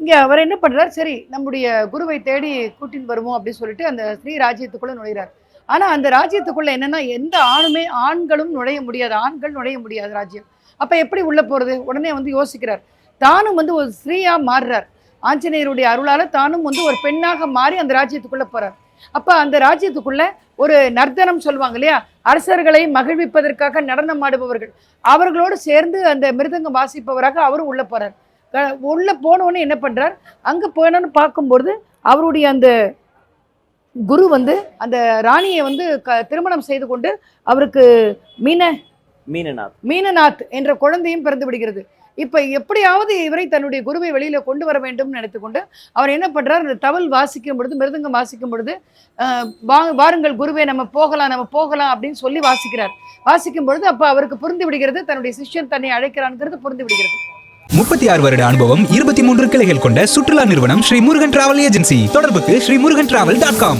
இங்க அவர் என்ன பண்றாரு, சரி நம்முடைய குருவை தேடி கூட்டின்னு வருவோம் அப்படின்னு சொல்லிட்டு அந்த ஸ்ரீ ராஜ்யத்துக்குள்ள நுழையிறார். ஆனா அந்த ராஜ்யத்துக்குள்ள என்னன்னா, எந்த ஆண்களும் நுழைய முடியாது. ஆண்கள் நுழைய முடியாது ராஜ்யம். அப்ப எப்படி உள்ள போறது? உடனே வந்து யோசிக்கிறார். தானும் வந்து ஒரு ஸ்திரீயா மாறுறார். ஆஞ்சநேயருடைய அருளால தானும் வந்து ஒரு பெண்ணாக மாறி அந்த ராஜ்யத்துக்குள்ள போறார். அப்ப அந்த ராஜ்யத்துக்குள்ள ஒரு நர்த்தனம் சொல்லுவாங்க இல்லையா? அரசர்களை மகிழ்விப்பதற்காக நடனம் ஆடுபவர்கள். அவர்களோடு சேர்ந்து அந்த மிருதங்கம் வாசிப்பவராக அவரும் உள்ள போறார். உள்ள போனோடனே என்ன பண்றார்? அங்க போனோன்னு பார்க்கும்பொழுது அவருடைய அந்த குரு வந்து அந்த ராணியை வந்து திருமணம் செய்து கொண்டு அவருக்கு மீனநாத் என்ற குழந்தையும் பிறந்து விடுகிறது. இப்ப எப்படியாவது இவரை தன்னுடைய குருவை வெளியில கொண்டு வர வேண்டும் நினைத்துக்கொண்டு அவர் என்ன பண்றார், அந்த தவல் வாசிக்கும் பொழுது, மிருதங்கம் வாசிக்கும் பொழுது, வாருங்கள் குருவே நம்ம போகலாம் அப்படின்னு சொல்லி வாசிக்கிறார். வாசிக்கும் பொழுது அப்ப அவருக்கு புரிந்து விடுகிறது, தன்னுடைய சிஷ்யன் தன்னை அழைக்கிறான்ங்கிறது புரிந்து விடுகிறது. 36 வருட அனுபவம், 23 கிளைகள் கொண்ட சுற்றுலா நிறுவனம் ஸ்ரீ முருகன் டிராவல் ஏஜென்சி. தொடர்புக்கு ஸ்ரீமுருகன்டிராவல்.com.